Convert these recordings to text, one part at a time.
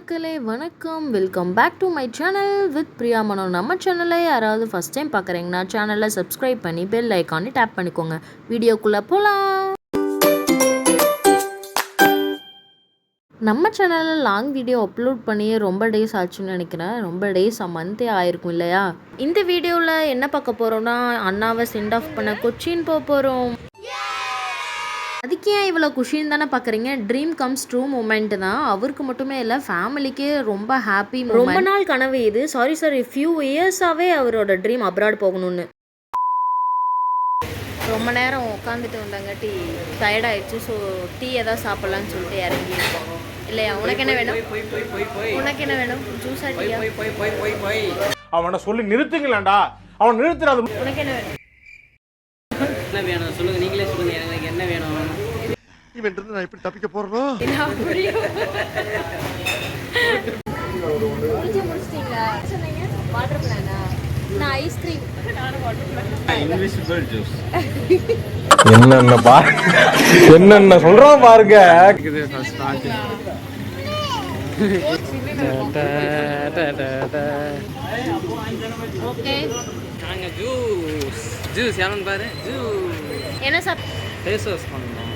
மக்களே வணக்கம், welcome back to my channel with Priya Mano. நம்ம சேனலை யாராவது ஃபஸ்ட் டைம் பார்க்குறீங்கன்னா சேனலை சப்ஸ்கிரைப் பண்ணி பெல் ஐக்கானே டேப் பண்ணிக்கோங்க. வீடியோக்குள்ளே போகலாம். நம்ம சேனலில் லாங் வீடியோ அப்லோட் பண்ணி ரொம்ப டேஸ் ஆச்சுன்னு நினைக்கிறேன். ரொம்ப டேஸ் மந்த்தே ஆயிருக்கும் இல்லையா? இந்த வீடியோவில் என்ன பார்க்க போகிறோம்னா, அண்ணாவை சென்ட் ஆஃப் பண்ண கொச்சின் போக போகிறோம். அதுக்கு ஏன் இவ்வளோ குஷின்னு தானே பார்க்குறீங்க. ட்ரீம் கம்ஸ் ட்ரூ மூமெண்ட் தான். அவருக்கு மட்டுமே இல்லை, ஃபேமிலிக்கே ரொம்ப ஹாப்பி. ரொம்ப நாள் கனவு இது. சாரி ஃபியூ இயர்ஸாகவே அவரோட ட்ரீம் அப்ராட் போகணும்னு. ரொம்ப நேரம் உட்காந்துட்டு வந்தாங்காட்டி டயர்டாயிடுச்சு. ஸோ டீ எதாவது சாப்பிட்லான்னு சொல்லிட்டு இறங்கி இருக்கோம் இல்லையா? உனக்கு என்ன வேணும்? உனக்கு என்ன வேணும்? ஜூஸா டீயா? அவனை சொல்லி நிறுத்துங்களேன்டா. அவன் நிறுத்துறாது. உனக்கு என்ன வேணும்? என்ன வேணும் சொல்லுங்க, நீங்களே சொல்லுங்க. எனக்கு என்ன வேணும்? இவன் இருந்து நான் எப்படி தப்பிக்க போறேனோ? முடிச்சிட்டீங்களா? சொன்னீங்க வாட்டர் பிளானா? நான் ஐஸ்கிரீம். Invisible juice. என்னென்ன சொல்றான் பாருங்க. இது ஃபர்ஸ்ட் ஸ்டார்ட். ஓகே, நாங்க ஜூஸ் யாரும் பாரு. ஜூஸ் என்ன சாப்பிட்டு? ஃபேஸ் வாஷ் பண்ணணும்.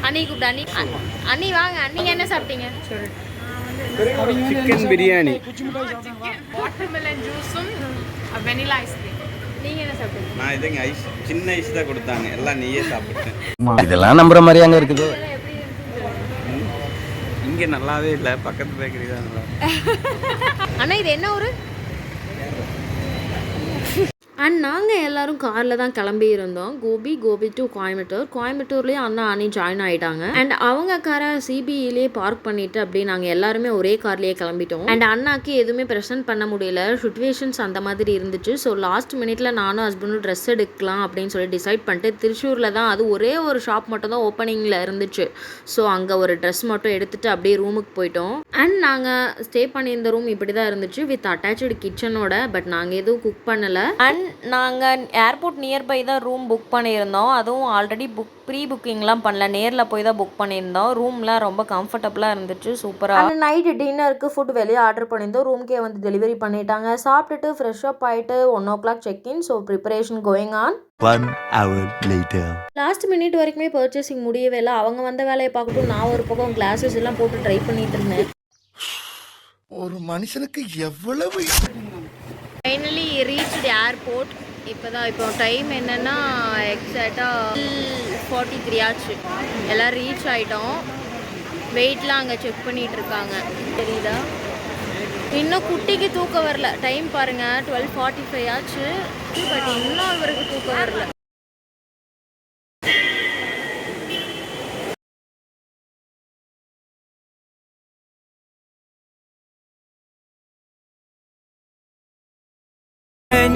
அண்ணி கூப்பிட்டு. அண்ணி வாங்க. நீங்க என்ன சாப்பிட்டீங்க? சிக்கன் பிரியாணி, வாட்டர்மெலன் ஜூஸும் வெனிலா ஐஸ்கிரீம். நீங்க என்ன சாப்பிட்டீங்க? நான் இதுங்க ஐஸ், சின்ன ஐஸ் தான் கொடுத்தாங்க. எல்லாம் நீயே சாப்பிட்டேன். இதெல்லாம் நம்புற மாதிரி அங்க இருக்குது. இங்கே நல்லாவே இல்லை, பக்கத்து பேக்கரி தான் நல்லா. அண்ணா இது என்ன ஊரு? அண்ட் நாங்கள் எல்லோரும் காரில் தான் கிளம்பி இருந்தோம். கோபி டு கோயம்புத்தூர்லேயே அண்ணா அண்ணி ஜாயின் ஆகிட்டாங்க. அண்ட் அவங்க காரை சிபிஇலேயே பார்க் பண்ணிவிட்டு அப்படியே நாங்கள் எல்லாருமே ஒரே கார்லேயே கிளம்பிட்டோம். அண்ட் அண்ணாக்கு எதுவுமே ப்ரெசென்ட் பண்ண முடியல, சுச்சுவேஷன்ஸ் அந்த மாதிரி இருந்துச்சு. ஸோ லாஸ்ட் மினிட்ல நானும் ஹஸ்பண்டும் ட்ரெஸ் எடுக்கலாம் அப்படின்னு சொல்லி டிசைட் பண்ணிட்டு திருச்சூரில் தான், அது ஒரே ஒரு ஷாப் மட்டும் தான் ஓப்பனிங்கில் இருந்துச்சு. ஸோ அங்கே ஒரு ட்ரெஸ் மட்டும் எடுத்துகிட்டு அப்படியே ரூமுக்கு போயிட்டோம். அண்ட் நாங்கள் ஸ்டே பண்ணியிருந்த ரூம் இப்படி தான் இருந்துச்சு, வித் அட்டாச்சு கிச்சனோட. பட் நாங்கள் எதுவும் குக் பண்ணலை. அண்ட் நாங்கள் ஏர்போர்ட் நியர்பை தான் ரூம் புக் பண்ணியிருந்தோம். அதுவும் ஆல்ரெடி ப்ரீ புக்கிங்லாம் பண்ணல, நேரில் போய் தான் புக் பண்ணியிருந்தோம். ரூம்லாம் ரொம்ப கம்ஃபர்டபுளாக இருந்துச்சு, சூப்பராக. நைட்டு டின்னருக்கு ஃபுட் வெளியே ஆர்டர் பண்ணியிருந்தோம். ரூம்க்கே வந்து டெலிவரி பண்ணிட்டாங்க. சாப்பிட்டுட்டு ஃப்ரெஷ் அப் ஆகிட்டு 1 o'clock check in. So preparation going on. 1 hour later. Last minute வரைக்குமே பர்ச்சேசிங் முடியவே இல்லை. அவங்க வந்த வேலையை பார்க்கட்டும், நான் ஒரு பக்கம் கிளாஸஸ் எல்லாம் போட்டு ட்ரை பண்ணிட்டு இருந்தேன். ஒரு மனுஷனுக்கு எவ்வளவு. Finally reached airport. இப்போ டைம் என்னென்னா எக்ஸாக்டாக 43 ஆச்சு. எல்லாம் ரீச் ஆகிட்டோம். வெயிட்லாம் அங்கே செக் பண்ணிகிட்டு இருக்காங்க, தெரியுதா? இன்னும் குட்டிக்கு தூக்கம் வரல. டைம் பாருங்கள், 12:45 ஆச்சு. பட் இன்னும் அவருக்கு தூக்கம் வரல.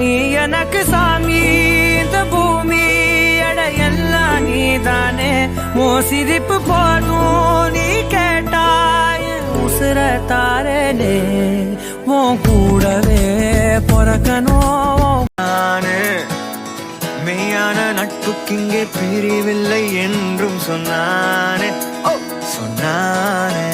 நீ எனக்கு சாமி, இந்த பூமி எல்லாம் நீதானே. மோ சிரிப்பு போதும் நீ கேட்டாய், உசுர தாரனே. உன் கூடவே பிறக்கணும் நானு. மெய்யான நட்புக்கிங்கே பிரிவில்லை என்றும் சொன்னானே. சொன்னானே.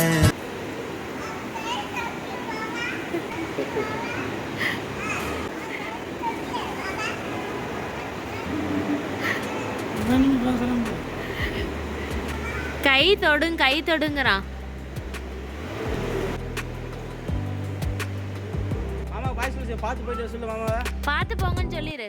கை தொடுங்கிறான். மாமா பாய் சொல்லு, பார்த்து போயிட்டு சொல்லு மாமாவை. பார்த்து போங்கன்னு சொல்லிடு.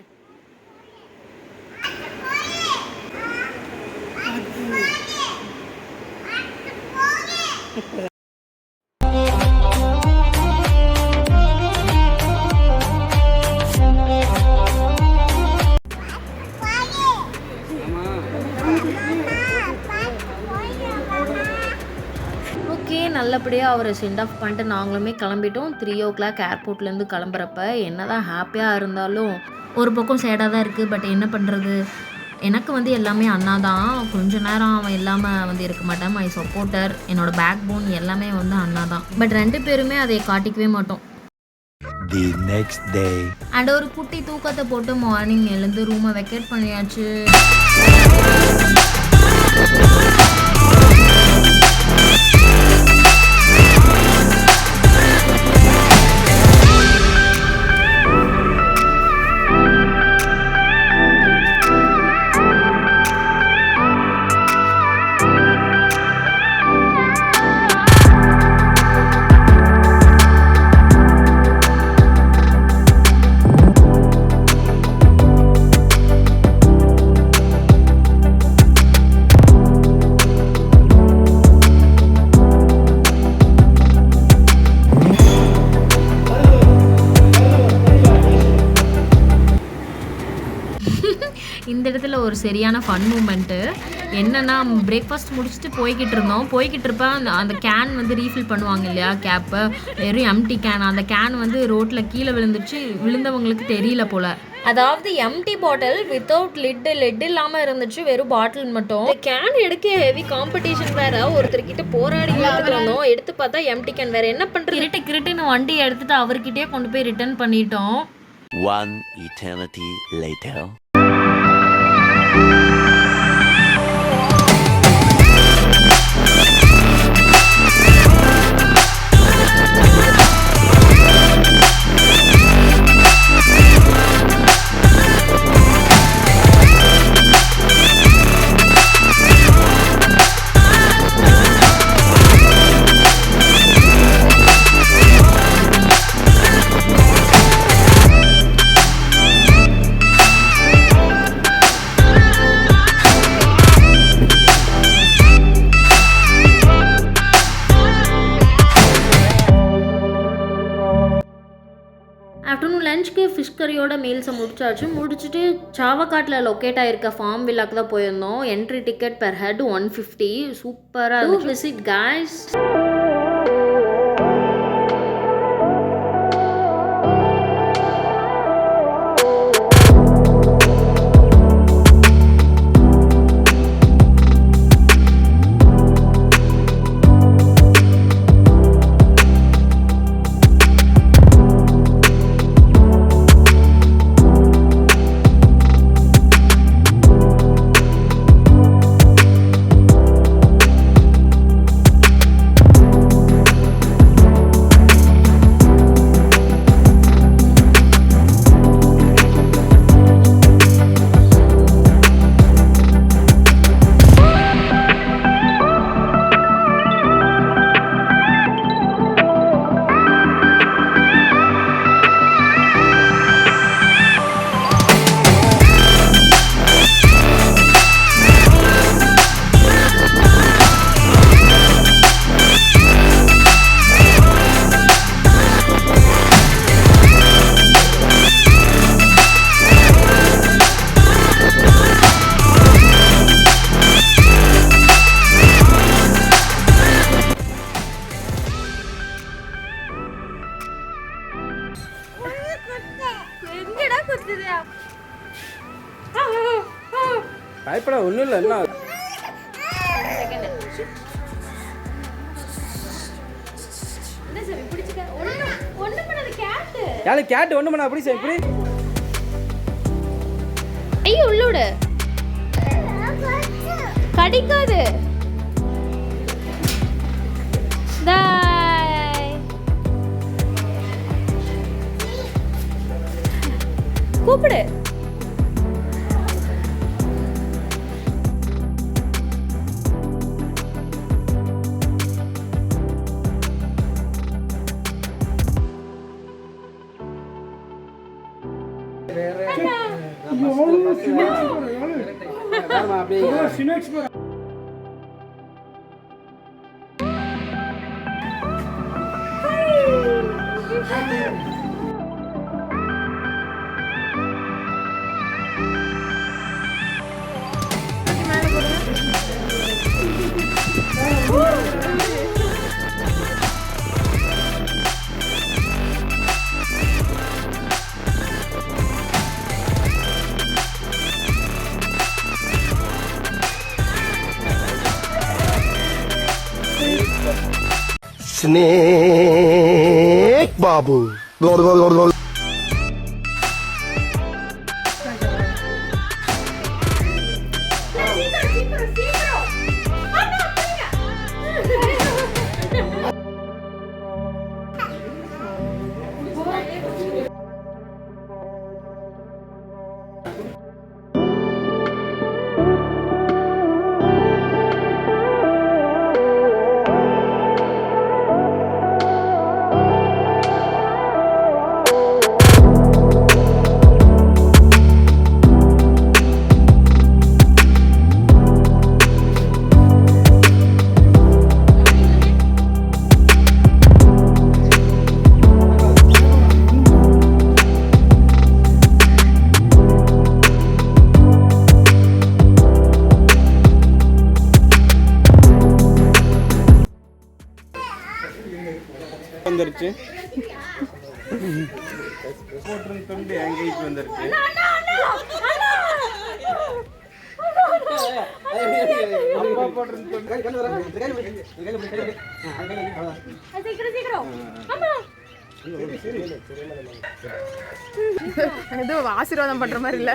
ஓகே, நல்லபடியாக அவரை சென்ட் ஆஃப் பண்ணிட்டு நாங்களுமே கிளம்பிட்டோம். 3 o'clock ஏர்போர்ட்லேருந்து கிளம்புறப்ப என்னதான் ஹாப்பியாக இருந்தாலும் ஒரு பக்கம் சேடாக தான் இருக்குது. பட் என்ன பண்ணுறது, எனக்கு வந்து எல்லாமே அண்ணா தான். கொஞ்ச நேரம் அவன் இல்லாமல் இருக்க மாட்டேன். மை சப்போர்ட்டர், என்னோட பேக் போன் எல்லாமே அண்ணா தான். பட் 2 பேருமே அதை காட்டிக்கவே மாட்டோம். The next day. அண்ட் ஒரு குட்டி தூக்கத்தை போட்டு மார்னிங் எழுந்து ரூமை வெக்கேட் பண்ணியாச்சு. இந்த இடத்துல ஒரு சரியான ஃபன் மூமெண்ட்டு என்னென்னா பிரேக்ஃபாஸ்ட் முடிச்சுட்டு போய்கிட்டு இருப்பேன் அந்த கேன் வந்து ரீஃபில் பண்ணுவாங்க இல்லையா கேப்பை, வெறும் எம்டி கேன். அந்த கேன் வந்து ரோட்டில் கீழே விழுந்தவங்களுக்கு தெரியல போல். அதாவது எம்டி பாட்டில் வித்தவுட் லிட் இல்லாமல் இருந்துச்சு, வெறும் பாட்டில் மட்டும். கேன் எடுக்க ஹெவி காம்படிஷன் வேற, ஒருத்தர்கிட்ட போராடி இருந்தோம். எடுத்து பார்த்தா எம்டி கேன் வேற. என்ன பண்ணுறது, கிரிட்டுன்னு வண்டி எடுத்துட்டு அவர்கிட்டயே கொண்டு போய் ரிட்டர்ன் பண்ணிட்டோம். One eternity later. ஆஃப்டர்நூன் லஞ்சுக்கு ஃபிஷ் கறியோட மீல்ஸை முடிச்சுட்டு சாவக்காட்டில் லொக்கேட் ஆகிருக்க ஃபார்ம் வில்லாக்கு தான் போயிருந்தோம். Entry ticket per head 150. சூப்பராக இருந்துச்சு. Visit guys. பயப்பட ஒன்றும் இல்லை. என்ன கேட்டு ஒன்று பண்ண அப்படி சார் இப்படி ஐயோ உள்ளோட கடிக்காது. கூப்பிடு. Snake Babu. வந்துருச்சு போட்டிருந்த துண்டு என் கைக்கு வந்துருச்சு அப்பா போட்டிருந்த ஏதோ ஆசீர்வாதம் பண்ற மாதிரி இல்ல.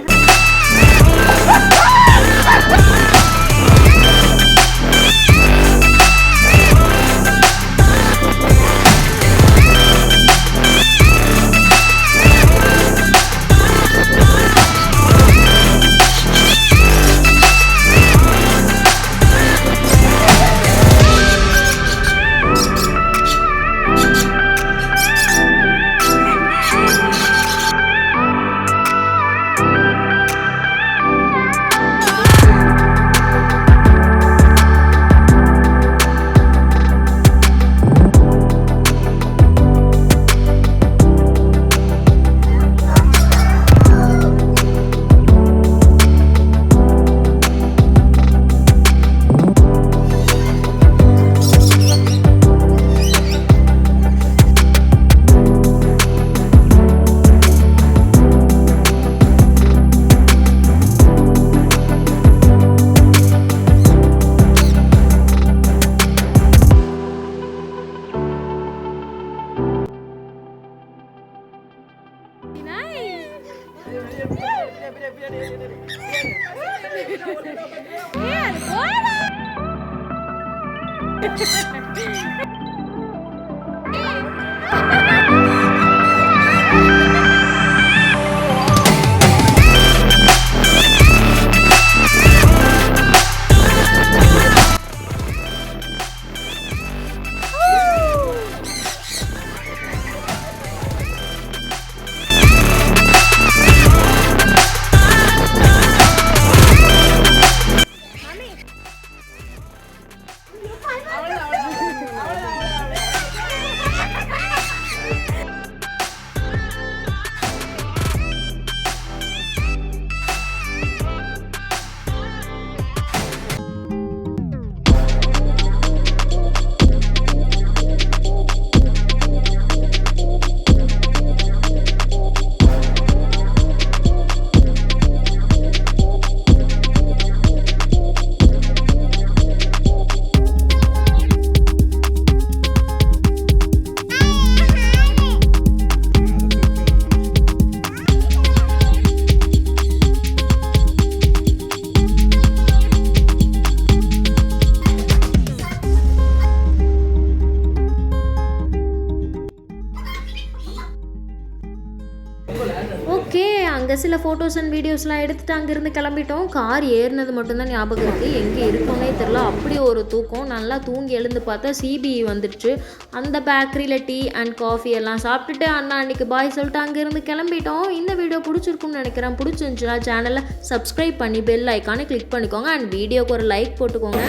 ஓகே, அங்கே சில ஃபோட்டோஸ் அண்ட் வீடியோஸ்லாம் எடுத்துகிட்டு அங்கேருந்து கிளம்பிட்டோம். கார் ஏறினது மட்டும்தான் ஞாபகம் இருக்குது, எங்கே இருக்கோன்னே தெரில. அப்படி ஒரு தூக்கம். நல்லா தூங்கி எழுந்து பார்த்தா சிபிஇ வந்துடுச்சு. அந்த பேக்கரியில் டீ அண்ட் காஃபி எல்லாம் சாப்பிட்டுட்டு அண்ணா அன்றைக்கி பாய் சொல்லிட்டு அங்கேருந்து கிளம்பிட்டோம். இந்த வீடியோ பிடிச்சிருக்குன்னு நினைக்கிறேன். பிடிச்சிருந்துச்சுன்னா சேனலை சப்ஸ்கிரைப் பண்ணி பெல் ஐக்கானை கிளிக் பண்ணிக்கோங்க அண்ட் வீடியோக்கு ஒரு லைக் போட்டுக்கோங்க.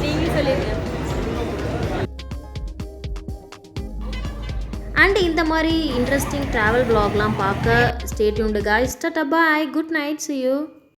நீங்கள் சொல்லிடுங்க. அண்ட் இந்த மாதிரி இன்ட்ரெஸ்டிங் ட்ராவல் vlogலாம் பார்க்க stay tuned guys. Tata bye, good night, see you.